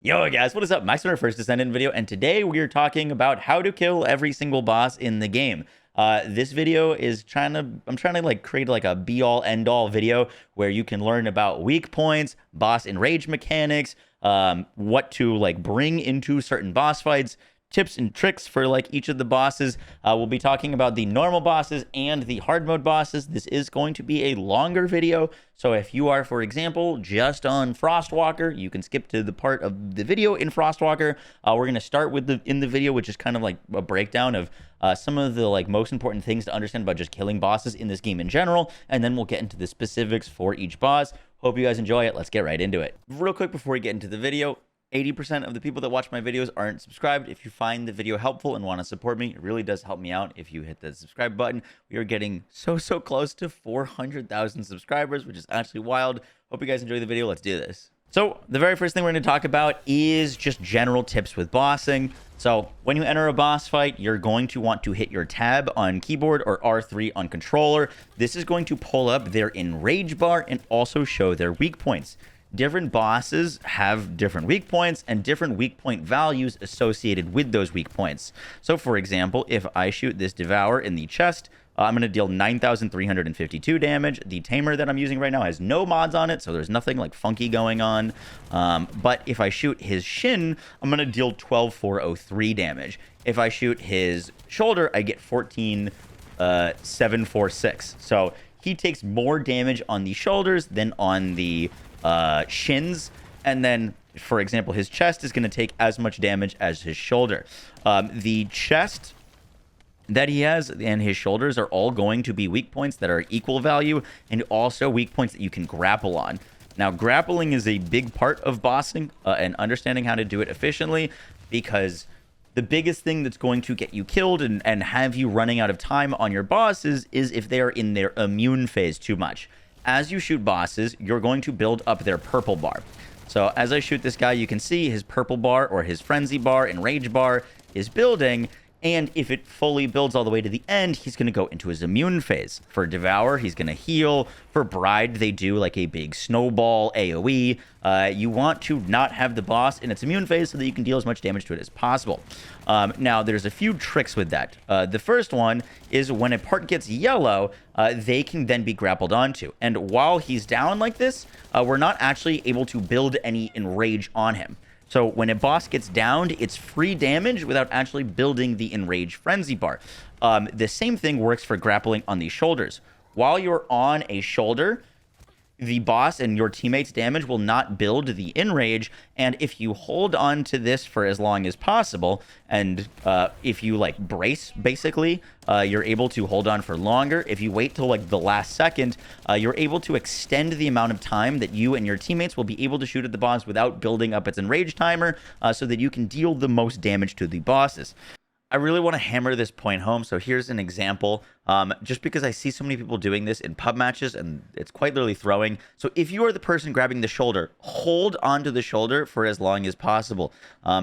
Yo guys, what is up? Max on our first Descendant video, and today we are talking about how to kill every single boss in the game. This video is I'm trying to like create like a be-all end-all video where you can learn about weak points, boss enrage mechanics, what to like bring into certain boss fights, tips and tricks for like each of the bosses. We'll be talking about the normal bosses and the hard mode bosses. This is going to be a longer video, so if you are, for example, just on Frostwalker, you can skip to the part of the video in Frostwalker. We're going to start with the video, which is kind of like a breakdown of some of the like most important things to understand about just killing bosses in this game in general, and then we'll get into the specifics for each boss. Hope you guys enjoy it. Let's get right into it. Real quick before we get into the video, 80% of the people that watch my videos aren't subscribed. If you find the video helpful and want to support me, it really does help me out if you hit the subscribe button. We are getting so close to 400,000 subscribers, which is actually wild. Hope you guys enjoy the video. Let's do this. So the very first thing we're going to talk about is just general tips with bossing. So when you enter a boss fight, you're going to want to hit your tab on keyboard or R3 on controller. This is going to pull up their enrage bar and also show their weak points. Different bosses have different weak points and different weak point values associated with those weak points. So for example, if I shoot this Devourer in the chest, I'm going to deal 9,352 damage. The tamer that I'm using right now has no mods on it, so there's nothing like funky going on. But if I shoot his shin, I'm going to deal 12,403 damage. If I shoot his shoulder, I get 14,746. So he takes more damage on the shoulders than on the shins, and then for example his chest is going to take as much damage as his shoulder. The chest that he has and his shoulders are all going to be weak points that are equal value, and also weak points that you can grapple on. Now grappling is a big part of bossing and understanding how to do it efficiently, because the biggest thing that's going to get you killed and have you running out of time on your bosses is if they are in their immune phase too much. As you shoot bosses, you're going to build up their purple bar. So as I shoot this guy, you can see his purple bar or his frenzy bar and rage bar is building. And if it fully builds all the way to the end, he's going to go into his immune phase. For Devourer, he's going to heal. For Bride, they do like a big snowball AoE. You want to not have the boss in its immune phase so that you can deal as much damage to it as possible. Now, there's a few tricks with that. The first one is when a part gets yellow, they can then be grappled onto. And while he's down like this, we're not actually able to build any enrage on him. So when a boss gets downed, it's free damage without actually building the enrage frenzy bar. The same thing works for grappling on the shoulders. While you're on a shoulder, the boss and your teammates' damage will not build the enrage, and if you hold on to this for as long as possible, and if you like brace, basically, you're able to hold on for longer. If you wait till like the last second, you're able to extend the amount of time that you and your teammates will be able to shoot at the boss without building up its enrage timer, so that you can deal the most damage to the bosses. I really want to hammer this point home, so here's an example, just because I see so many people doing this in pub matches, and it's quite literally throwing. So if you are the person grabbing the shoulder, hold onto the shoulder for as long as possible,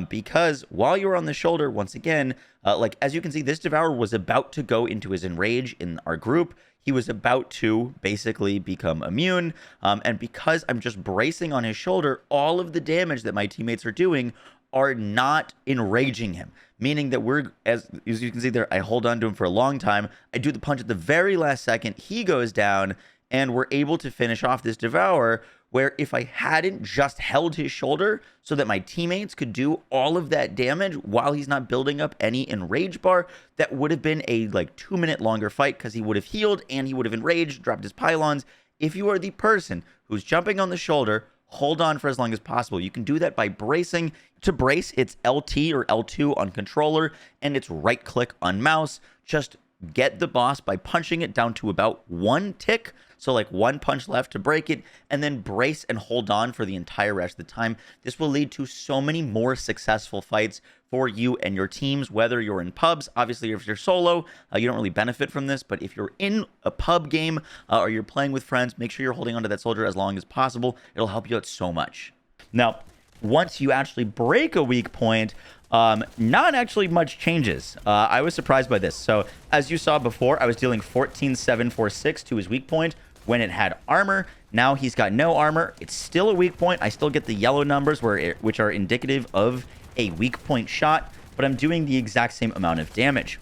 because while you're on the shoulder, once again, like as you can see, this Devourer was about to go into his enrage in our group. He was about to basically become immune, and because I'm just bracing on his shoulder, all of the damage that my teammates are doing are not enraging him, meaning that we're, as you can see there, I hold on to him for a long time. I do the punch at the very last second. He goes down, and we're able to finish off this Devourer, where if I hadn't just held his shoulder so that my teammates could do all of that damage while he's not building up any enrage bar, that would have been a like 2-minute longer fight, because he would have healed and he would have enraged, dropped his pylons. If you are the person who's jumping on the shoulder, hold on for as long as possible. You can do that by bracing. To brace, it's LT or L2 on controller, and it's right click on mouse. Just get the boss by punching it down to about 1 tick, so like 1 punch left to break it, and then brace and hold on for the entire rest of the time. This will lead to so many more successful fights for you and your teams, whether you're in pubs. Obviously, if you're solo, you don't really benefit from this, but if you're in a pub game or you're playing with friends, make sure you're holding onto that soldier as long as possible. It'll help you out so much. Now, once you actually break a weak point, not actually much changes. I was surprised by this. So as you saw before, I was dealing 14,746 to his weak point when it had armor. Now he's got no armor. It's still a weak point. I still get the yellow numbers which are indicative of a weak point shot, but I'm doing the exact same amount of damage.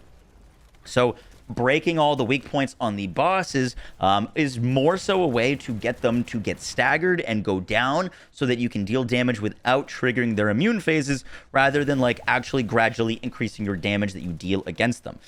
So breaking all the weak points on the bosses is more so a way to get them to get staggered and go down so that you can deal damage without triggering their immune phases, rather than like actually gradually increasing your damage that you deal against them.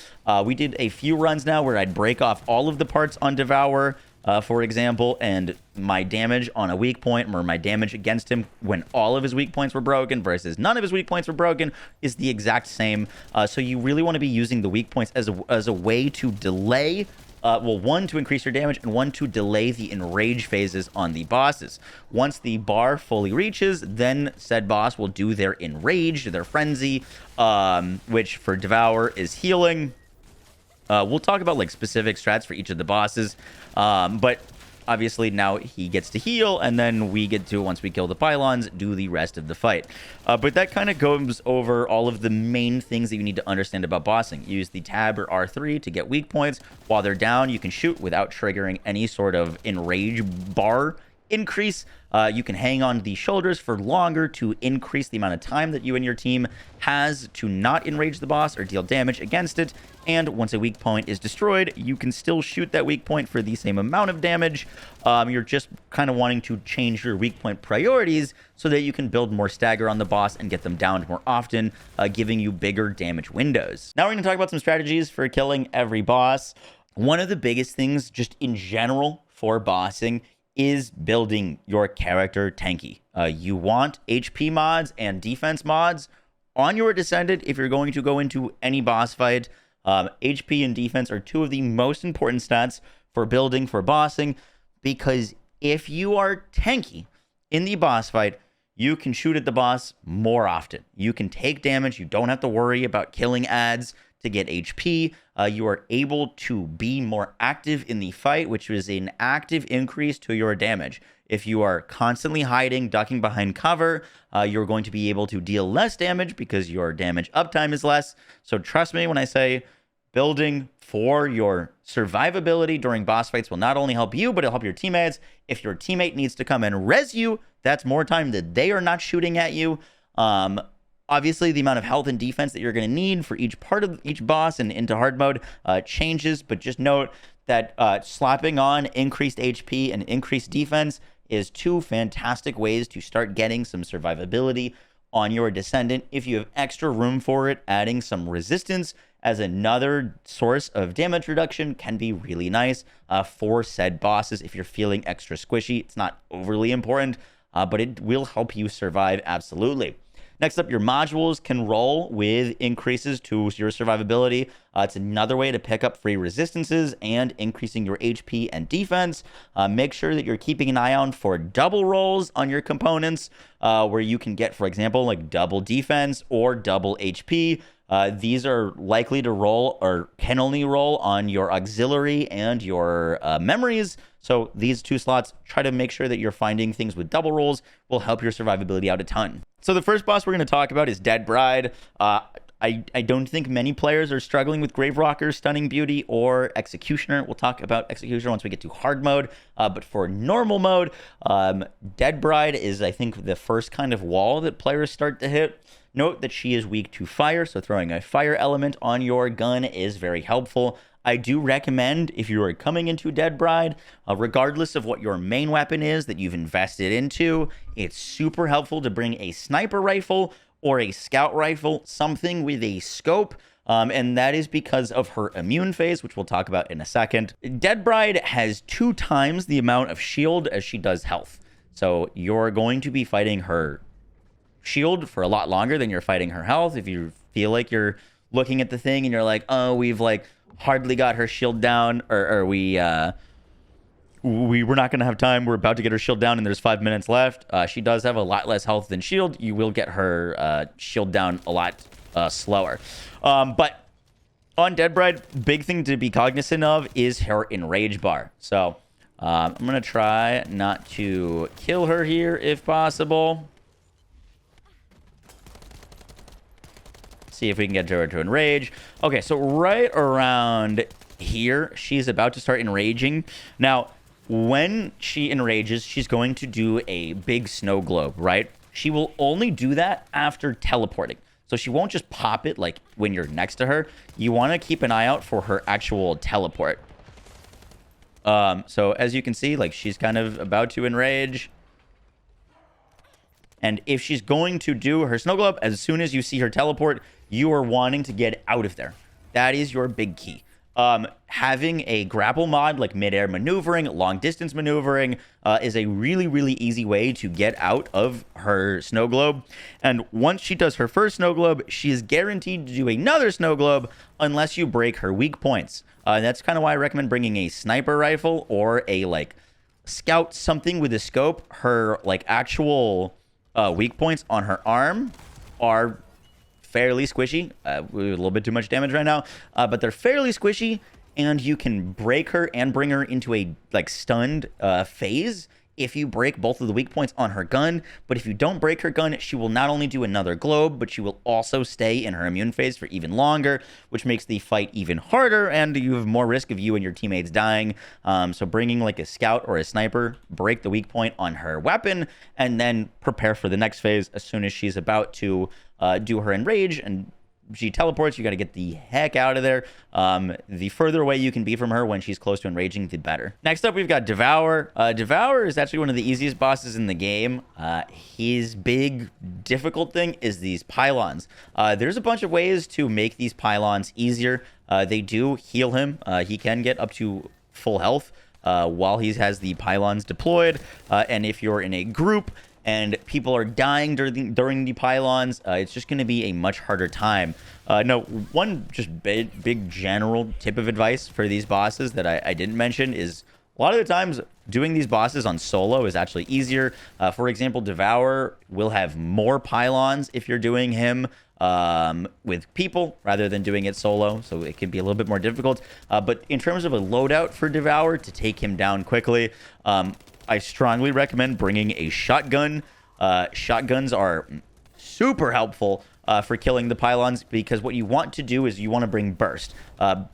We did a few runs now where I'd break off all of the parts on Devourer, for example, and my damage on a weak point, or my damage against him when all of his weak points were broken versus none of his weak points were broken, is the exact same. So you really want to be using the weak points as a way to delay, well, one, to increase your damage, and one, to delay the enrage phases on the bosses. Once the bar fully reaches, then said boss will do their enrage, their frenzy, which for Devourer is healing. We'll talk about like specific strats for each of the bosses, but obviously now he gets to heal, and then we get to, once we kill the pylons, do the rest of the fight. But that kind of goes over all of the main things that you need to understand about bossing. Use the tab or R3 to get weak points. While they're down, you can shoot without triggering any sort of enrage bar increase. You can hang on the shoulders for longer to increase the amount of time that you and your team has to not enrage the boss or deal damage against it. And once a weak point is destroyed, you can still shoot that weak point for the same amount of damage. You're just kind of wanting to change your weak point priorities so that you can build more stagger on the boss and get them downed more often, giving you bigger damage windows. Now we're going to talk about some strategies for killing every boss. One of the biggest things just in general for bossing is building your character tanky. You want HP mods and defense mods on your Descendant if you're going to go into any boss fight. HP and defense are two of the most important stats for building for bossing, because if you are tanky in the boss fight, you can shoot at the boss more often. You can take damage. You don't have to worry about killing ads to get HP. You are able to be more active in the fight, which is an active increase to your damage. If you are constantly hiding, ducking behind cover, you're going to be able to deal less damage because your damage uptime is less. So trust me when I say building for your survivability during boss fights will not only help you, but it'll help your teammates. If your teammate needs to come and res you, that's more time that they are not shooting at you. Obviously, the amount of health and defense that you're going to need for each part of each boss and into hard mode changes, but just note that slapping on increased HP and increased defense is two fantastic ways to start getting some survivability on your Descendant. If you have extra room for it, adding some resistance as another source of damage reduction can be really nice for said bosses. If you're feeling extra squishy, it's not overly important, but it will help you survive absolutely. Next up, your modules can roll with increases to your survivability. It's another way to pick up free resistances and increasing your HP and defense. Make sure that you're keeping an eye out for double rolls on your components, where you can get, for example, like double defense or double HP. These are likely to roll, or can only roll, on your auxiliary and your memories. So these two slots, try to make sure that you're finding things with double rolls, will help your survivability out a ton. So the first boss we're going to talk about is Dead Bride. I don't think many players are struggling with Grave Rocker, Stunning Beauty, or Executioner. We'll talk about Executioner once we get to hard mode. But for normal mode, Dead Bride is, I think, the first kind of wall that players start to hit. Note that she is weak to fire, so throwing a fire element on your gun is very helpful. I do recommend, if you are coming into Dead Bride, regardless of what your main weapon is that you've invested into, it's super helpful to bring a sniper rifle or a scout rifle, something with a scope, and that is because of her immune phase, which we'll talk about in a second. Dead Bride has 2 times the amount of shield as she does health, so you're going to be fighting her shield for a lot longer than you're fighting her health. If you feel like you're looking at the thing and you're like, oh, we've like hardly got her shield down, or we were not going to have time, we're about to get her shield down and there's 5 minutes left, she does have a lot less health than shield. You will get her shield down a lot slower. But on Dead Bride, big thing to be cognizant of is her enrage bar. So I'm going to try not to kill her here if possible. See if we can get her to enrage. Okay, so right around here, she's about to start enraging. Now, when she enrages, she's going to do a big snow globe, right? She will only do that after teleporting. So she won't just pop it like when you're next to her. You want to keep an eye out for her actual teleport. So as you can see, like she's kind of about to enrage. And if she's going to do her snow globe, as soon as you see her teleport, you are wanting to get out of there. That is your big key. Having a grapple mod like midair maneuvering, long distance maneuvering is a really, really easy way to get out of her snow globe. And once she does her first snow globe, she is guaranteed to do another snow globe unless you break her weak points. That's kind of why I recommend bringing a sniper rifle or a like scout something with a scope. Her like actual weak points on her arm are fairly squishy. A little bit too much damage right now, but they're fairly squishy, and you can break her and bring her into a like stunned phase if you break both of the weak points on her gun. But if you don't break her gun, she will not only do another globe, but she will also stay in her immune phase for even longer, which makes the fight even harder, and you have more risk of you and your teammates dying. So bringing like a scout or a sniper, break the weak point on her weapon, and then prepare for the next phase as soon as she's about to do her enrage and she teleports. You got to get the heck out of there. The further away you can be from her when she's close to enraging, the better. Next up, we've got Devourer. Devourer is actually one of the easiest bosses in the game. His big difficult thing is these pylons. There's a bunch of ways to make these pylons easier. They do heal him. He can get up to full health while he has the pylons deployed. And if you're in a group and people are dying during the pylons, it's just going to be a much harder time. No, one just big general tip of advice for these bosses that I didn't mention is a lot of the times doing these bosses on solo is actually easier. For example, Devourer will have more pylons if you're doing him with people rather than doing it solo, so it can be a little bit more difficult. But in terms of a loadout for Devourer to take him down quickly, I strongly recommend bringing a shotgun. Shotguns are super helpful for killing the pylons, because what you want to do is you want to bring burst.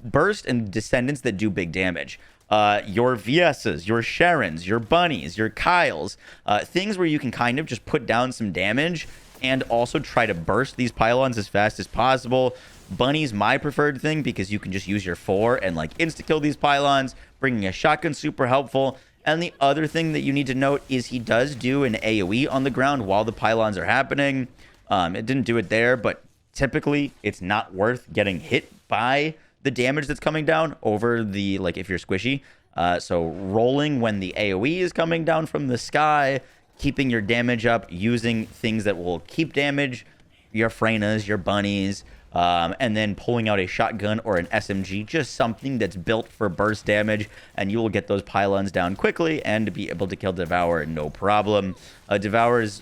Burst and Descendants that do big damage. Your VSs, your Sharons, your Bunnies, your Kyles, things where you can kind of just put down some damage and also try to burst these pylons as fast as possible. Bunny's my preferred thing because you can just use your 4 and like insta-kill these pylons. Bringing a shotgun, super helpful. And the other thing that you need to note is he does do an AoE on the ground while the pylons are happening. It didn't do it there, but typically it's not worth getting hit by the damage that's coming down over the, like if you're squishy. So rolling when the AoE is coming down from the sky, keeping your damage up, using things that will keep damage, your Freynas, your Bunnies, and then pulling out a shotgun or an SMG, just something that's built for burst damage, and you will get those pylons down quickly and be able to kill Devourer no problem. Devourer is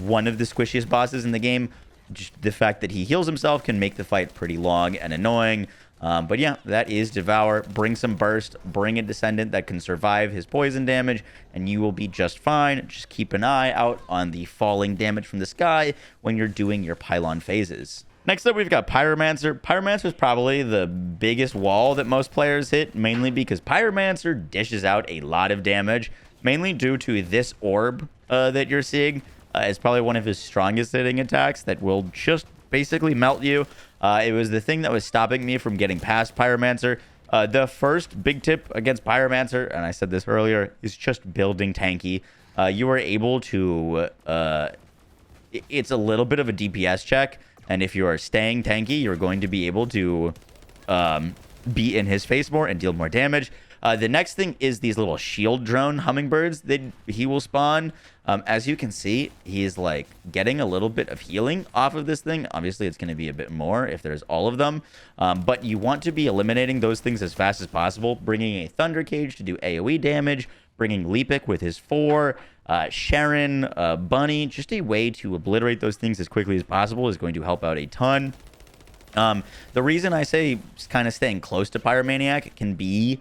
one of the squishiest bosses in the game. Just the fact that he heals himself can make the fight pretty long and annoying. But yeah, that is Devourer. Bring some burst, bring a Descendant that can survive his poison damage, and you will be just fine. Just keep an eye out on the falling damage from the sky when you're doing your pylon phases. Next up, we've got Pyromancer. Pyromancer is probably the biggest wall that most players hit, mainly because Pyromancer dishes out a lot of damage, mainly due to this orb that you're seeing. It's probably one of his strongest hitting attacks that will just basically melt you. It was the thing that was stopping me from getting past Pyromancer. The first big tip against Pyromancer, and I said this earlier, is just building tanky. You are able to... it's a little bit of a DPS check. And if you are staying tanky, you're going to be able to be in his face more and deal more damage. The next thing is these little shield drone hummingbirds that he will spawn. As you can see, he is like getting a little bit of healing off of this thing. Obviously, it's going to be a bit more if there's all of them. But you want to be eliminating those things as fast as possible. Bringing a Thunder Cage to do AoE damage. Bringing Leapic with his 4. Sharon, Bunny, just a way to obliterate those things as quickly as possible is going to help out a ton. The reason I say kind of staying close to Pyromaniac can be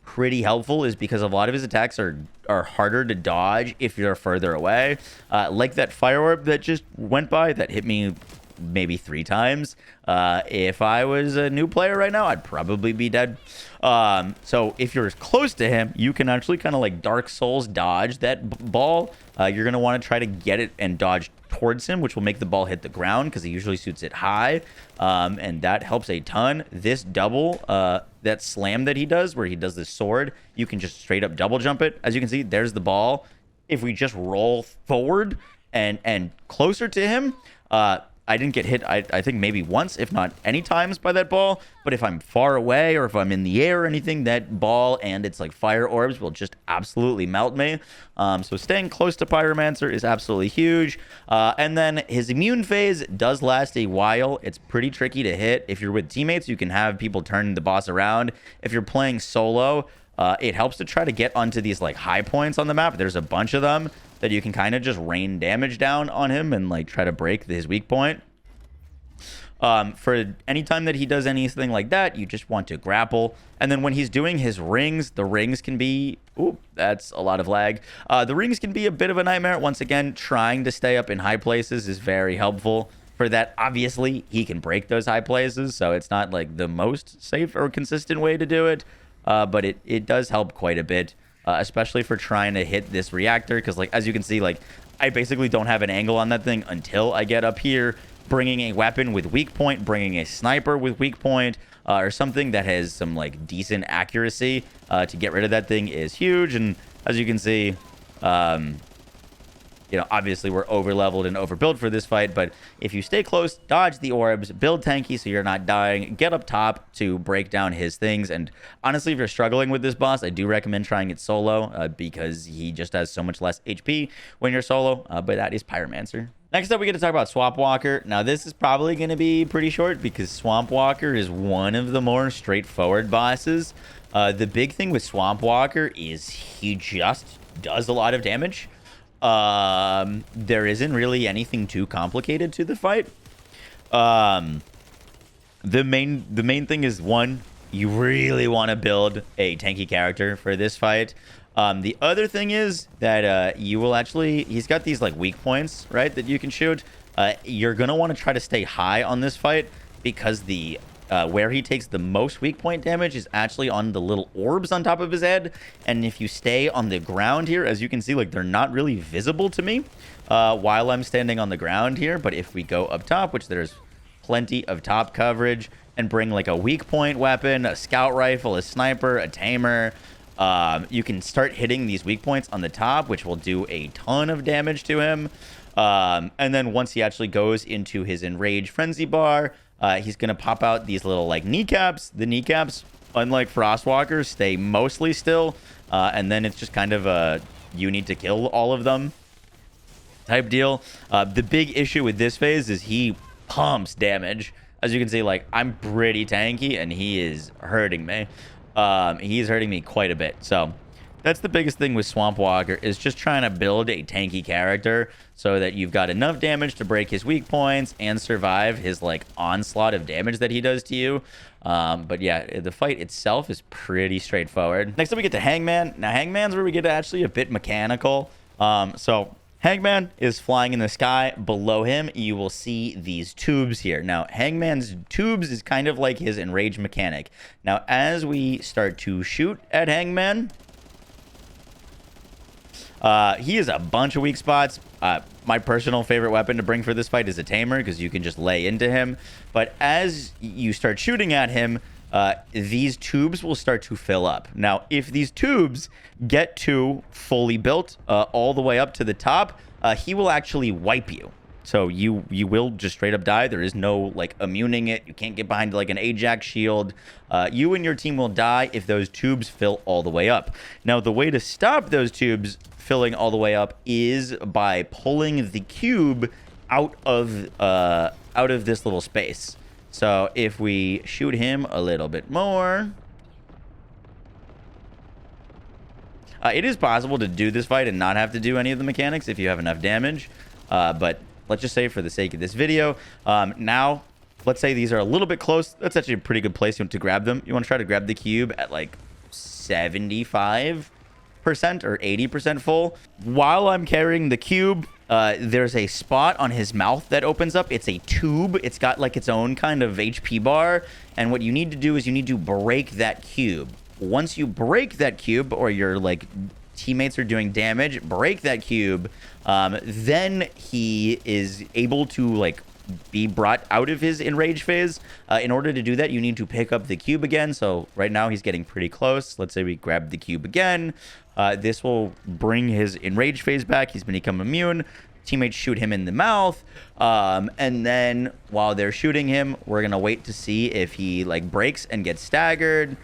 pretty helpful is because a lot of his attacks are harder to dodge if you're further away. Like that fire orb that just went by that hit me maybe 3 times. If I was a new player right now, I'd probably be dead. So if you're close to him, you can actually kind of like Dark Souls dodge that ball. You're going to want to try to get it and dodge towards him, which will make the ball hit the ground because he usually shoots it high. And that helps a ton. This double, that slam that he does, where he does this sword, you can just straight up double jump it. As you can see, there's the ball. If we just roll forward and closer to him, I didn't get hit, I think maybe once, if not any times by that ball. But if I'm far away or if I'm in the air or anything, that ball and its like fire orbs will just absolutely melt me. So staying close to Pyromancer is absolutely huge. And then his immune phase does last a while. It's pretty tricky to hit. If you're with teammates, you can have people turn the boss around. If you're playing solo, it helps to try to get onto these like high points on the map. There's a bunch of them that you can kind of just rain damage down on him and like try to break his weak point. For any time that he does anything like that, you just want to grapple. And then when he's doing his rings, the rings can be... Ooh, that's a lot of lag. The rings can be a bit of a nightmare. Once again, trying to stay up in high places is very helpful. For that, obviously, he can break those high places, so it's not like the most safe or consistent way to do it. But it does help quite a bit. Especially for trying to hit this reactor, because like as you can see, like I basically don't have an angle on that thing until I get up here, bringing a weapon with weak point, bringing a sniper with weak point, or something that has some like decent accuracy to get rid of that thing is huge. And as you can see, you know, obviously we're over leveled and overbuilt for this fight, but if you stay close, dodge the orbs, build tanky so you're not dying, get up top to break down his things. And honestly, if you're struggling with this boss, I do recommend trying it solo because he just has so much less HP when you're solo, but that is Pyromancer. Next up, we get to talk about Swampwalker. Now, this is probably going to be pretty short because Swampwalker is one of the more straightforward bosses. The big thing with Swampwalker is he just does a lot of damage. There isn't really anything too complicated to the fight. The main thing is, one, you really want to build a tanky character for this fight. The other thing is that you will actually, he's got these like weak points, right, that you can shoot. You're gonna want to try to stay high on this fight because the where he takes the most weak point damage is actually on the little orbs on top of his head. And if you stay on the ground here, as you can see, like they're not really visible to me while I'm standing on the ground here. But if we go up top, which there's plenty of top coverage, and bring like a weak point weapon, a scout rifle, a sniper, a tamer, you can start hitting these weak points on the top, which will do a ton of damage to him. And then once he actually goes into his enraged frenzy bar, he's going to pop out these little like kneecaps. The kneecaps, unlike Frostwalker, stay mostly still. And then it's just kind of a you need to kill all of them type deal. The big issue with this phase is he pumps damage. As you can see, like I'm pretty tanky and he is hurting me. He's hurting me quite a bit. So that's the biggest thing with Swampwalker, is just trying to build a tanky character so that you've got enough damage to break his weak points and survive his like onslaught of damage that he does to you. But yeah, the fight itself is pretty straightforward. Next up, we get to Hangman. Now, Hangman's where we get actually a bit mechanical. So Hangman is flying in the sky. Below him, you will see these tubes here. Now, Hangman's tubes is kind of like his enraged mechanic. Now, as we start to shoot at Hangman, he has a bunch of weak spots. My personal favorite weapon to bring for this fight is a tamer because you can just lay into him. But as you start shooting at him, these tubes will start to fill up. Now, if these tubes get to fully built all the way up to the top, he will actually wipe you. So you will just straight up die. There is no like immuning it. You can't get behind like an Ajax shield. You and your team will die if those tubes fill all the way up. Now, the way to stop those tubes filling all the way up is by pulling the cube out of this little space. So if we shoot him a little bit more, it is possible to do this fight and not have to do any of the mechanics if you have enough damage. But let's just say for the sake of this video, now let's say these are a little bit close. That's actually a pretty good place to grab them. You want to try to grab the cube at like 75% or 80% full. While I'm carrying the cube, there's a spot on his mouth that opens up. It's a tube. It's got like its own kind of HP bar. And what you need to do is you need to break that cube. Once you break that cube, or your like teammates are doing damage, break that cube, then he is able to like be brought out of his enrage phase. In order to do that, you need to pick up the cube again. So right now he's getting pretty close. Let's say we grab the cube again. This will bring his enrage phase back. He's become immune. Teammates shoot him in the mouth. And then while they're shooting him, we're going to wait to see if he like breaks and gets staggered.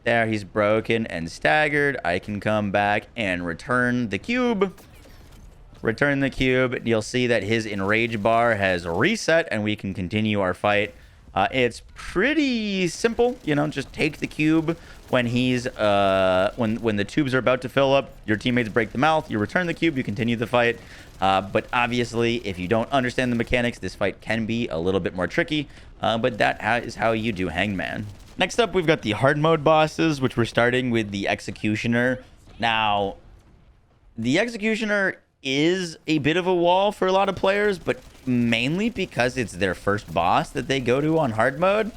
There, he's broken and staggered. I can come back and return the cube. Return the cube. You'll see that his enrage bar has reset and we can continue our fight. It's pretty simple, you know, just take the cube when he's when the tubes are about to fill up, your teammates break the mouth, you return the cube, you continue the fight. But obviously, if you don't understand the mechanics, this fight can be a little bit more tricky, but that is how you do Hangman. Next up, we've got the hard mode bosses, which we're starting with the Executioner. Now, the Executioner is a bit of a wall for a lot of players, but mainly because it's their first boss that they go to on hard mode.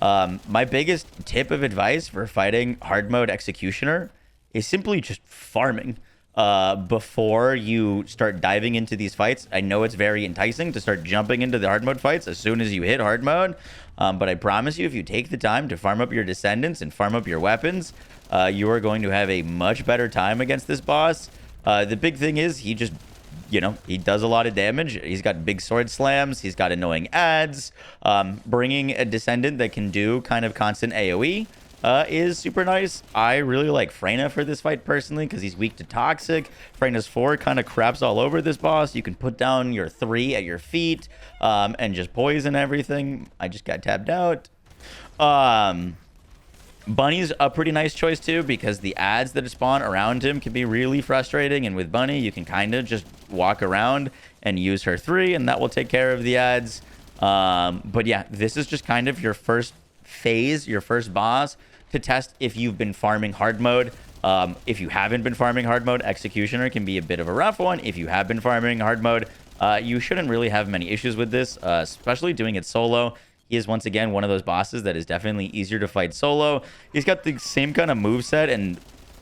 My biggest tip of advice for fighting hard mode Executioner is simply just farming before you start diving into these fights. I know it's very enticing to start jumping into the hard mode fights as soon as you hit hard mode, but I promise you, if you take the time to farm up your Descendants and farm up your weapons, you are going to have a much better time against this boss. The big thing is he just, you know, he does a lot of damage. He's got big sword slams. He's got annoying ads. Bringing a Descendant that can do kind of constant AoE is super nice. I really like Freyna for this fight personally because he's weak to Toxic. Freyna's 4 kind of craps all over this boss. You can put down your 3 at your feet and just poison everything. I just got tapped out. Bunny's a pretty nice choice too because the ads that spawn around him can be really frustrating, and with Bunny you can kind of just walk around and use her 3 and that will take care of the ads. But yeah, this is just kind of your first phase, your first boss to test if you've been farming hard mode. If you haven't been farming hard mode, Executioner can be a bit of a rough one. If you have been farming hard mode, you shouldn't really have many issues with this, especially doing it solo. He is, once again, one of those bosses that is definitely easier to fight solo. He's got the same kind of moveset and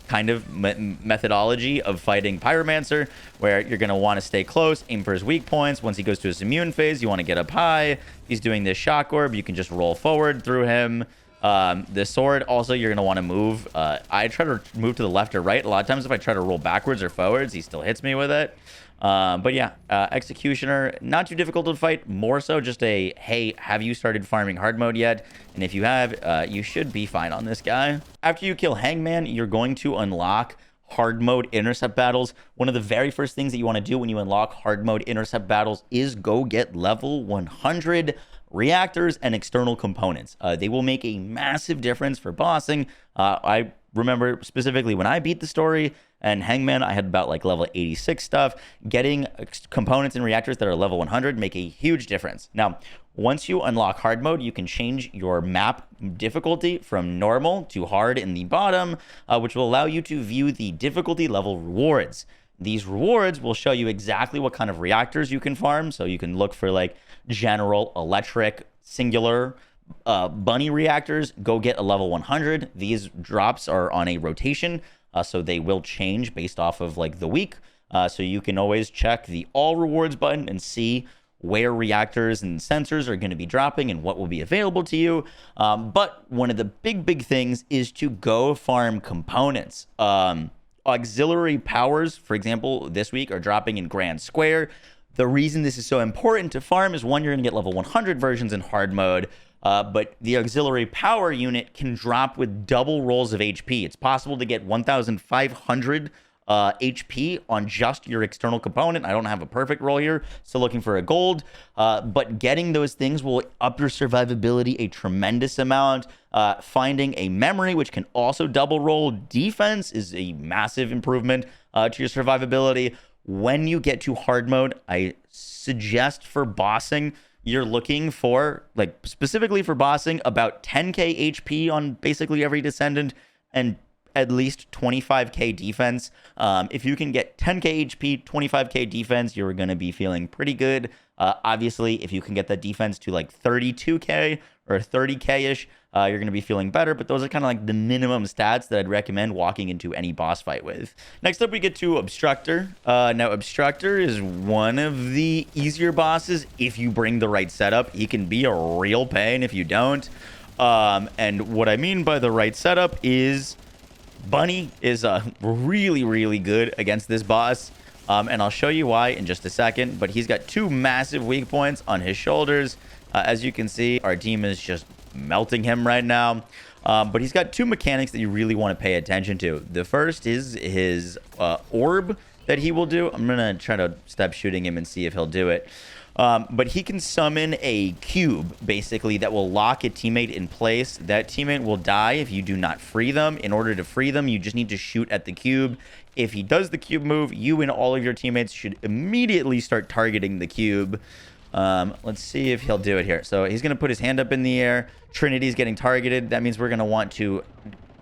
kind of methodology of fighting Pyromancer, where you're going to want to stay close, aim for his weak points. Once he goes to his immune phase, you want to get up high. He's doing this shock orb. You can just roll forward through him. The sword, also, you're going to want to move. I try to move to the left or right. A lot of times if I try to roll backwards or forwards, he still hits me with it. But yeah, Executioner, not too difficult to fight, more so just a, hey, have you started farming hard mode yet? And if you have, you should be fine on this guy. After you kill Hangman, you're going to unlock hard mode intercept battles. One of the very first things that you want to do when you unlock hard mode intercept battles is go get level 100 reactors and external components. They will make a massive difference for bossing. I remember specifically when I beat the story and Hangman, I had about like level 86 stuff. Getting components and reactors that are level 100 make a huge difference. Now, once you unlock hard mode, you can change your map difficulty from normal to hard in the bottom, which will allow you to view the difficulty level rewards. These rewards will show you exactly what kind of reactors you can farm. So you can look for like general, electric, singular, bunny reactors. Go get a level 100. These drops are on a rotation, so they will change based off of like the week. So you can always check the all rewards button and see where reactors and sensors are going to be dropping and what will be available to you. But one of the big things is to go farm components. Auxiliary powers, for example, this week are dropping in Grand Square. The reason this is so important to farm is, one, you're going to get level 100 versions in hard mode, but the auxiliary power unit can drop with double rolls of HP. It's possible to get 1,500 HP on just your external component. I don't have a perfect roll here, still looking for a gold, but getting those things will up your survivability a tremendous amount. Finding a memory, which can also double roll defense, is a massive improvement to your survivability. When you get to hard mode, I suggest for bossing, you're looking for, like specifically for bossing, about 10k HP on basically every Descendant, and at least 25k defense. If you can get 10k HP, 25k defense, you're going to be feeling pretty good. Obviously, if you can get that defense to like 32k or 30k-ish, you're going to be feeling better, but those are kind of like the minimum stats that I'd recommend walking into any boss fight with. Next up, we get to Obstructor. Now, Obstructor is one of the easier bosses if you bring the right setup. He can be a real pain if you don't. And what I mean by the right setup is Bunny is really, really good against this boss. And I'll show you why in just a second, but he's got 2 massive weak points on his shoulders. As you can see, our team is just melting him right now. But he's got 2 mechanics that you really want to pay attention to. The first is his orb that he will do. I'm going to try to stop shooting him and see if he'll do it. But he can summon a cube, basically, that will lock a teammate in place. That teammate will die if you do not free them. In order to free them, you just need to shoot at the cube. If he does the cube move, you and all of your teammates should immediately start targeting the cube. Let's see if he'll do it here. So he's going to put his hand up in the air. Trinity's getting targeted. That means we're going to want to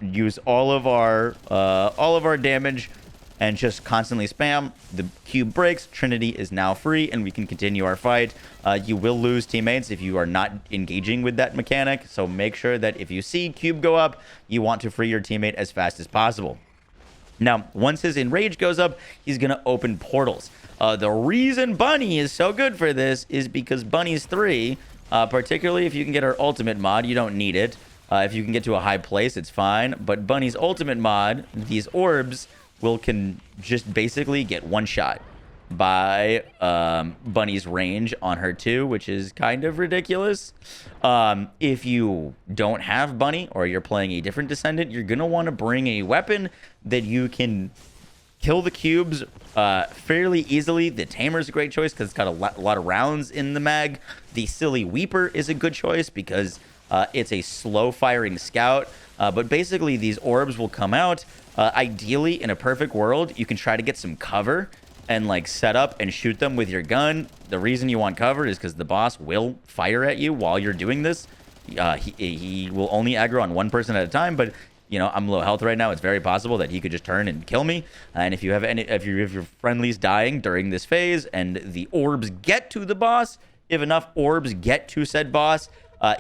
use all of our damage and just constantly spam. The cube breaks. Trinity is now free, and we can continue our fight. You will lose teammates if you are not engaging with that mechanic. So make sure that if you see cube go up, you want to free your teammate as fast as possible. Now, once his enrage goes up, he's going to open portals. The reason Bunny is so good for this is because Bunny's 3, particularly if you can get her ultimate mod, you don't need it. If you can get to a high place, it's fine. But Bunny's ultimate mod, these orbs, can just basically get one shot by Bunny's range on her 2, which is kind of ridiculous. If you don't have Bunny or you're playing a different Descendant, you're going to want to bring a weapon that you can kill the cubes fairly easily. The Tamer's a great choice because it's got a lot of rounds in the mag. The Silly Weeper is a good choice because it's a slow-firing scout. But basically, these orbs will come out. Ideally, in a perfect world, you can try to get some cover and like set up and shoot them with your gun. The reason you want cover is because the boss will fire at you while you're doing this. He will only aggro on one person at a time, but you know, I'm low health right now. It's very possible that he could just turn and kill me. And if you have if your friendly's dying during this phase and the orbs get to the boss, if enough orbs get to said boss,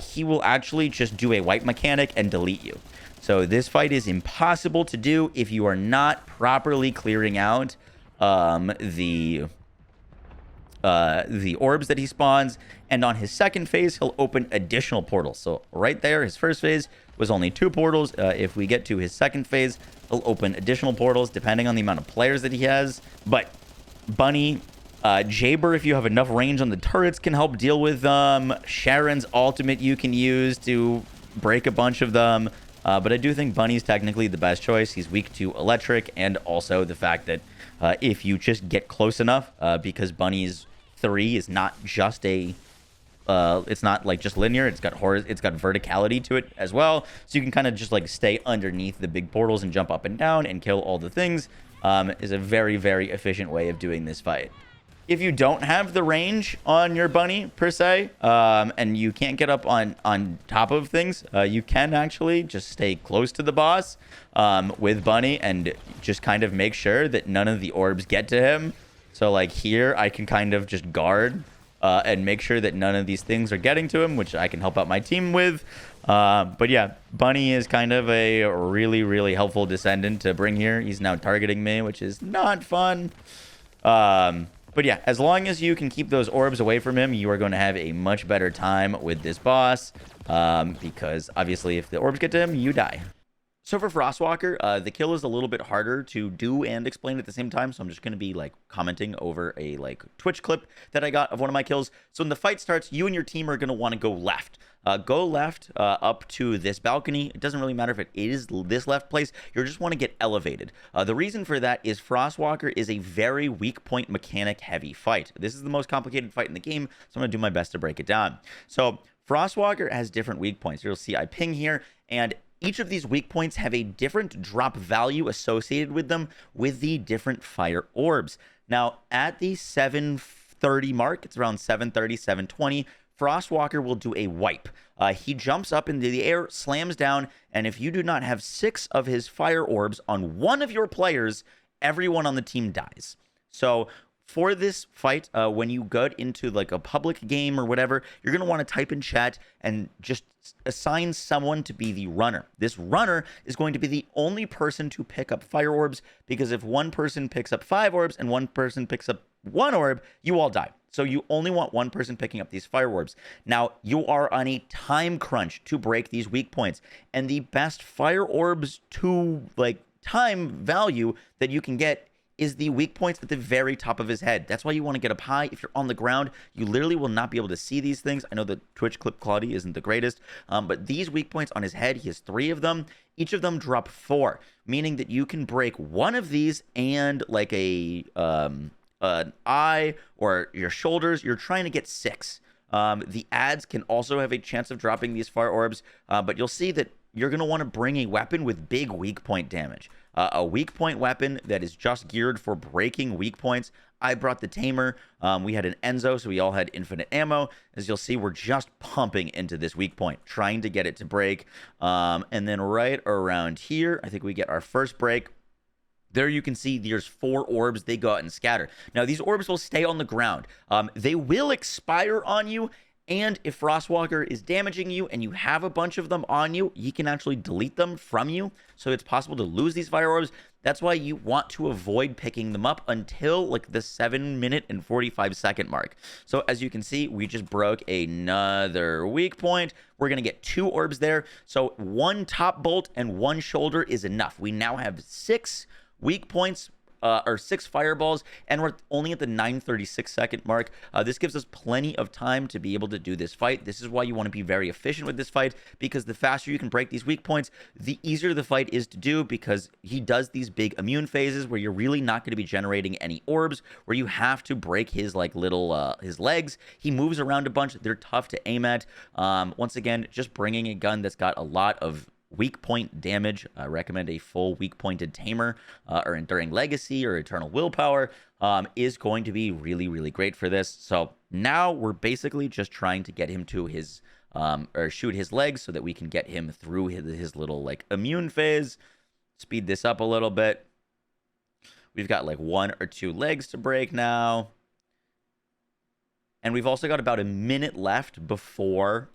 he will actually just do a wipe mechanic and delete you. So this fight is impossible to do if you are not properly clearing out the orbs that he spawns. And on his second phase, he'll open additional portals. So right there, his first phase was only 2 portals. If we get to his second phase, he'll open additional portals depending on the amount of players that he has. But Bunny, Jaber, if you have enough range on the turrets, can help deal with them. Sharon's ultimate you can use to break a bunch of them. But I do think Bunny's technically the best choice. He's weak to electric, and also the fact that if you just get close enough, because Bunny's 3 is not just it's not like just linear. It's got verticality to it as well. So you can kind of just like stay underneath the big portals and jump up and down and kill all the things. Is a very, very efficient way of doing this fight. If you don't have the range on your Bunny, per se, and you can't get up on top of things, you can actually just stay close to the boss with Bunny and just kind of make sure that none of the orbs get to him. So, like, here, I can kind of just guard and make sure that none of these things are getting to him, which I can help out my team with. But, yeah, Bunny is kind of a really, really helpful Descendant to bring here. He's now targeting me, which is not fun. But yeah, as long as you can keep those orbs away from him, you are going to have a much better time with this boss. Because obviously if the orbs get to him, you die. So for Frostwalker, the kill is a little bit harder to do and explain at the same time. So I'm just going to be like commenting over a like Twitch clip that I got of one of my kills. So when the fight starts, you and your team are going to want to go left. Go left up to this balcony. It doesn't really matter if it is this left place. You just want to get elevated. The reason for that is Frostwalker is a very weak point mechanic heavy fight. This is the most complicated fight in the game, so I'm going to do my best to break it down. So Frostwalker has different weak points. You'll see I ping here, and each of these weak points have a different drop value associated with them with the different fire orbs. Now, at the 730 mark, it's around 730, 720, Frostwalker will do a wipe. He jumps up into the air, slams down, and if you do not have 6 of his fire orbs on one of your players, everyone on the team dies. So for this fight, when you go into like a public game or whatever, you're going to want to type in chat and just assign someone to be the runner. This runner is going to be the only person to pick up fire orbs, because if one person picks up 5 orbs and one person picks up 1 orb, you all die. So you only want one person picking up these fire orbs. Now, you are on a time crunch to break these weak points. And the best fire orbs to like time value that you can get is the weak points at the very top of his head. That's why you want to get up high. If you're on the ground, you literally will not be able to see these things. I know the Twitch clip quality isn't the greatest, but these weak points on his head, he has 3 of them. Each of them drop 4, meaning that you can break one of these and like an eye or your shoulders, you're trying to get 6. The ads can also have a chance of dropping these fire orbs, but you'll see that you're going to want to bring a weapon with big weak point damage. A weak point weapon that is just geared for breaking weak points. I brought the Tamer. We had an Enzo, so we all had infinite ammo. As you'll see, we're just pumping into this weak point, trying to get it to break. And then right around here, I think we get our first break. There you can see there's 4 orbs. They go out and scatter. Now, these orbs will stay on the ground. They will expire on you, and if Frostwalker is damaging you and you have a bunch of them on you, he can actually delete them from you. So it's possible to lose these fire orbs. That's why you want to avoid picking them up until like the 7-minute and 45-second mark. So as you can see, we just broke another weak point. We're going to get 2 orbs there. So 1 top bolt and 1 shoulder is enough. We now have 6 weak points, or 6 fireballs, and we're only at the 9:36-second mark. This gives us plenty of time to be able to do this fight. This is why you want to be very efficient with this fight, because the faster you can break these weak points, the easier the fight is to do, because he does these big immune phases where you're really not going to be generating any orbs, where you have to break his like little his legs. He moves around a bunch. They're tough to aim at. Once again, just bringing a gun that's got a lot of weak point damage. I recommend a full weak pointed Tamer or Enduring Legacy or Eternal Willpower is going to be really, really great for this. So now we're basically just trying to get him to his or shoot his legs so that we can get him through his little like immune phase. Speed this up a little bit. We've got like 1 or 2 legs to break now. And we've also got about a minute left before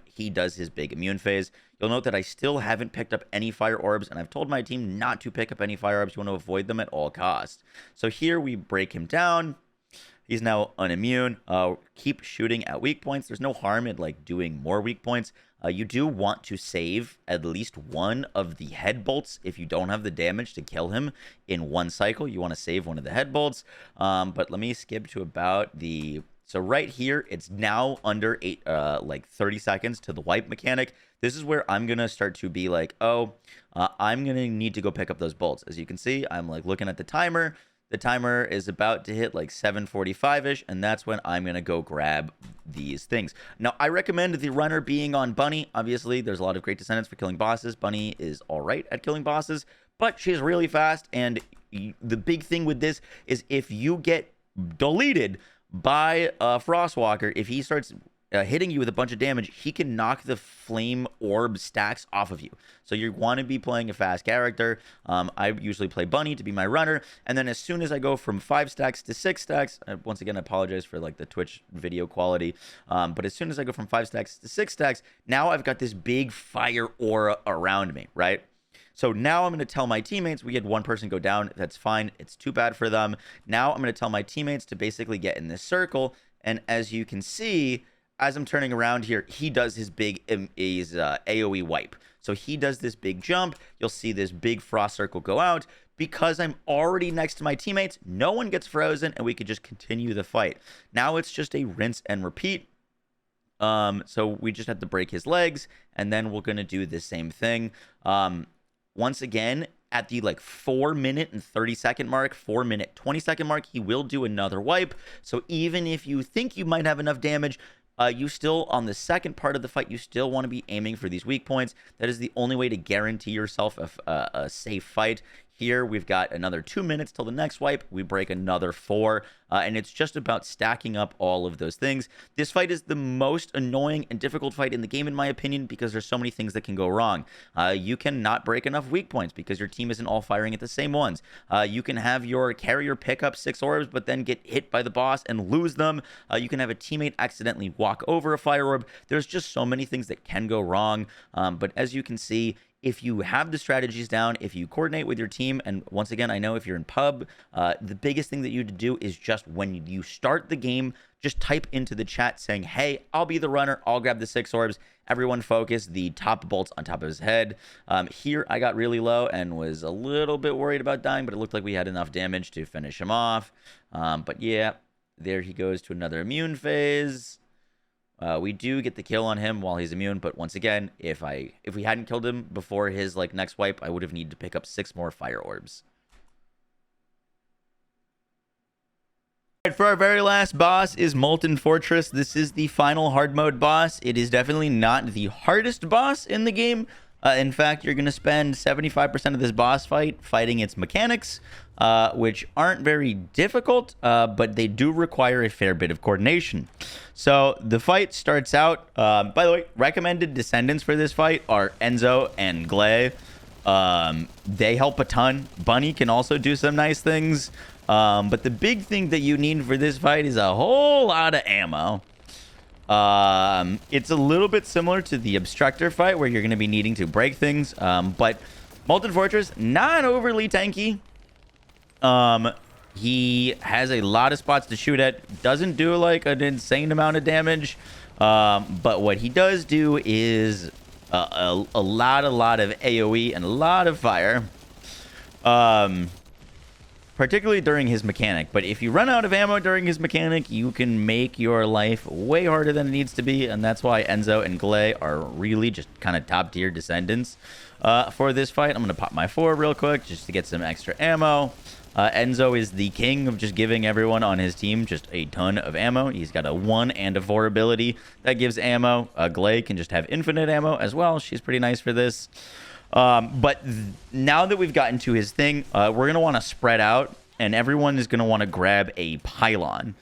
he does his big immune phase. You'll note that I still haven't picked up any fire orbs, and I've told my team not to pick up any fire orbs. You want to avoid them at all costs. So here we break him down. He's now unimmune. Keep shooting at weak points. There's no harm in like doing more weak points. You do want to save at least 1 of the head bolts if you don't have the damage to kill him in 1 cycle. You want to save 1 of the head bolts. But let me skip to about the... So right here, it's now under 30 seconds to the wipe mechanic. This is where I'm going to start to be like, I'm going to need to go pick up those bolts. As you can see, I'm like looking at the timer. The timer is about to hit like 7:45-ish, and that's when I'm going to go grab these things. Now, I recommend the runner being on Bunny. Obviously, there's a lot of great Descendants for killing bosses. Bunny is all right at killing bosses, but she's really fast, and the big thing with this is if you get deleted by Frostwalker, if he starts hitting you with a bunch of damage, he can knock the flame orb stacks off of you. So you want to be playing a fast character. I usually play Bunny to be my runner, and then as soon as I go from 5 stacks to 6 stacks, once again I apologize for like the Twitch video quality, but as soon as I go from 5 stacks to 6 stacks, now I've got this big fire aura around me, right? So now I'm going to tell my teammates, we had 1 person go down. That's fine. It's too bad for them. Now I'm going to tell my teammates to basically get in this circle. And as you can see, as I'm turning around here, he does his big AoE wipe. So he does this big jump. You'll see this big frost circle go out. Because I'm already next to my teammates, no one gets frozen, and we could just continue the fight. Now it's just a rinse and repeat. So we just have to break his legs, and then we're going to do the same thing. Once again, at the like 4-minute and 30-second mark, 4-minute 20-second mark, he will do another wipe. So even if you think you might have enough damage, you still, on the second part of the fight, you still want to be aiming for these weak points. That is the only way to guarantee yourself a safe fight. Here, we've got another 2 minutes till the next wipe. We break another 4, and it's just about stacking up all of those things. This fight is the most annoying and difficult fight in the game, in my opinion, because there's so many things that can go wrong. You cannot break enough weak points because your team isn't all firing at the same ones. You can have your carrier pick up 6 orbs, but then get hit by the boss and lose them. You can have a teammate accidentally walk over a fire orb. There's just so many things that can go wrong, but as you can see, if you have the strategies down, if you coordinate with your team, and once again, I know if you're in pub, the biggest thing that you need to do is just when you start the game, just type into the chat saying, hey, I'll be the runner, I'll grab the 6 orbs. Everyone focus the top bolts on top of his head. Here, I got really low and was a little bit worried about dying, but it looked like we had enough damage to finish him off. But yeah, there he goes to another immune phase. We do get the kill on him while he's immune, but once again, if we hadn't killed him before his next wipe, I would have needed to pick up 6 more fire orbs. All right, for our very last boss is Molten Fortress. This is the final hard mode boss. It is definitely not the hardest boss in the game. In fact, you're going to spend 75% of this boss fight fighting its mechanics, which aren't very difficult, but they do require a fair bit of coordination. So the fight starts out, by the way, recommended descendants for this fight are Enzo and Glay. They help a ton. Bunny can also do some nice things. But the big thing that you need for this fight is a whole lot of ammo. It's a little bit similar to the Obstructor fight where you're going to be needing to break things. But Molten Fortress, not overly tanky. He has a lot of spots to shoot at. Doesn't do like an insane amount of damage. But what he does do is a lot of AoE and a lot of fire. Particularly during his mechanic. But if you run out of ammo during his mechanic, you can make your life way harder than it needs to be, and that's why Enzo and Glay are really just kind of top-tier descendants for this fight. I'm going to pop my 4 real quick just to get some extra ammo. Enzo is the king of just giving everyone on his team just a ton of ammo. He's got a 1 and a 4 ability that gives ammo. Glay can just have infinite ammo as well. She's pretty nice for this. But now that we've gotten to his thing, we're going to want to spread out, and everyone is going to want to grab a pylon.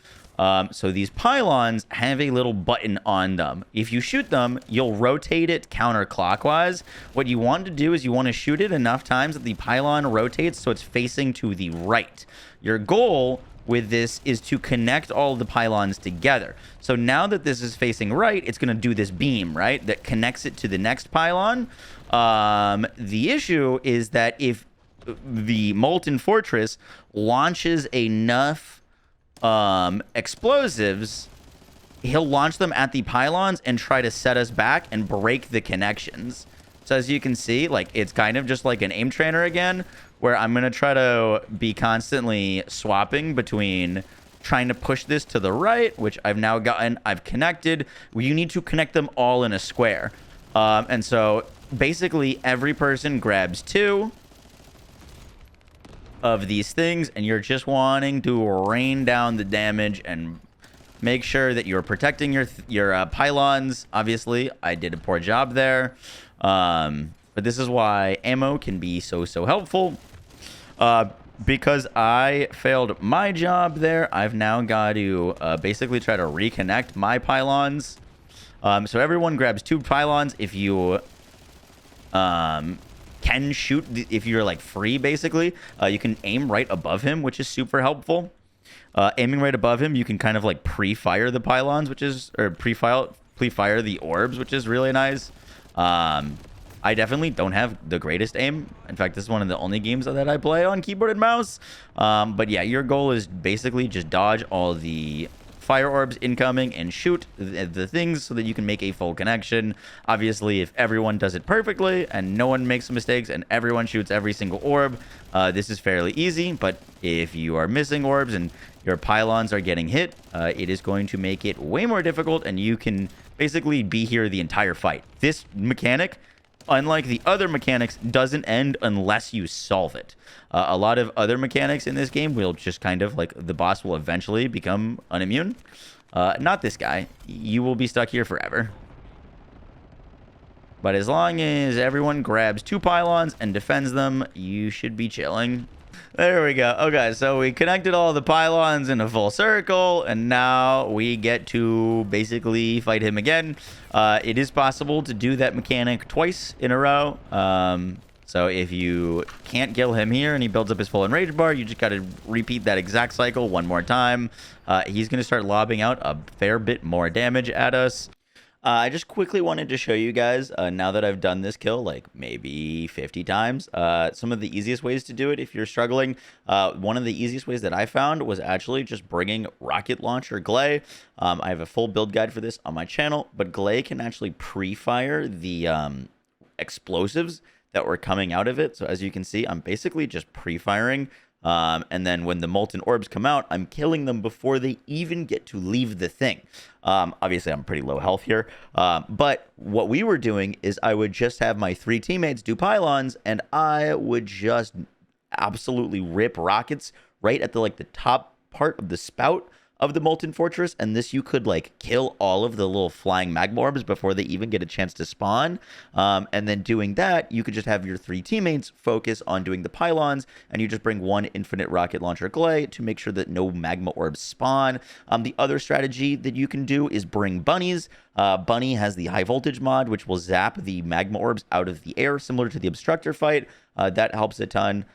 So these pylons have a little button on them. If you shoot them, you'll rotate it counterclockwise. What you want to do is you want to shoot it enough times that the pylon rotates so it's facing to the right. Your goal with this is to connect all of the pylons together. So now that this is facing right, it's going to do this beam, right, that connects it to the next pylon. The issue is that if the Molten Fortress launches enough explosives, he'll launch them at the pylons and try to set us back and break the connections. So as you can see, like, it's kind of just like an aim trainer again, where I'm going to try to be constantly swapping between trying to push this to the right, which I've now gotten. I've connected. You need to connect them all in a square. And so basically every person grabs 2 of these things, and you're just wanting to rain down the damage and make sure that you're protecting your pylons. Obviously, I did a poor job there. But this is why ammo can be so helpful. Because I failed my job there, I've now got to basically try to reconnect my pylons. So everyone grabs 2 pylons. If you can shoot, if you're like free, basically, you can aim right above him, which is super helpful. Aiming right above him, you can kind of like pre-fire the pylons, or pre-fire the orbs, which is really nice. I definitely don't have the greatest aim. In fact, this is one of the only games that I play on keyboard and mouse. But yeah, your goal is basically just dodge all the fire orbs incoming and shoot the things so that you can make a full connection. Obviously, if everyone does it perfectly and no one makes mistakes and everyone shoots every single orb, this is fairly easy. But if you are missing orbs and your pylons are getting hit, it is going to make it way more difficult, and you can basically be here the entire fight. This mechanic, unlike the other mechanics, doesn't end unless you solve it. A lot of other mechanics in this game will just kind of like, the boss will eventually become unimmune. Not this guy. You will be stuck here forever. But as long as everyone grabs 2 pylons and defends them, you should be chilling. There we go. Okay, so we connected all the pylons in a full circle, and now we get to basically fight him again. It is possible to do that mechanic twice in a row. So if you can't kill him here and he builds up his full enrage bar, you just got to repeat that exact cycle one more time. He's going to start lobbing out a fair bit more damage at us. I just quickly wanted to show you guys, now that I've done this kill like maybe 50 times, some of the easiest ways to do it if you're struggling. One of the easiest ways that I found was actually just bringing rocket launcher Glay. I have a full build guide for this on my channel, but Glay can actually pre-fire the explosives that were coming out of it. So as you can see, I'm basically just pre-firing. And then when the molten orbs come out, I'm killing them before they even get to leave the thing. Obviously, I'm pretty low health here. But what we were doing is I would just have my 3 teammates do pylons, and I would just absolutely rip rockets right at the top part of the spout of the Molten Fortress, and this you could kill all of the little flying magma orbs before they even get a chance to spawn. And then doing that, you could just have your 3 teammates focus on doing the pylons, and you just bring 1 infinite rocket launcher Glay to make sure that no magma orbs spawn. The other strategy that you can do is bring bunnies. Bunny has the high voltage mod, which will zap the magma orbs out of the air, similar to the Obstructor fight. That helps a ton.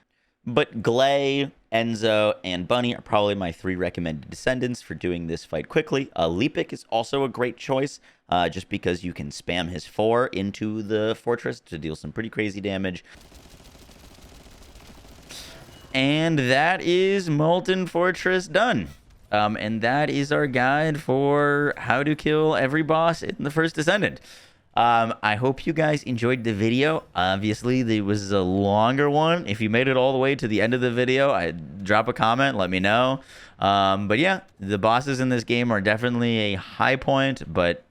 But Glay, Enzo, and Bunny are probably my 3 recommended Descendants for doing this fight quickly. Leapic is also a great choice, just because you can spam his 4 into the fortress to deal some pretty crazy damage. And that is Molten Fortress done. And that is our guide for how to kill every boss in the first Descendant. I hope you guys enjoyed the video. Obviously, there was a longer one. If you made it all the way to the end of the video, drop a comment, let me know. But yeah, the bosses in this game are definitely a high point, but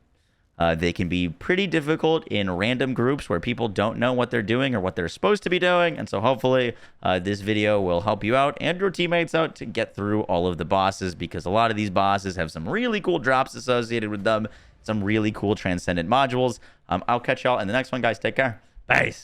they can be pretty difficult in random groups where people don't know what they're doing or what they're supposed to be doing. And so hopefully this video will help you out and your teammates out to get through all of the bosses, because a lot of these bosses have some really cool drops associated with them. Some really cool Transcendent modules. I'll catch y'all in the next one, guys. Take care. Peace.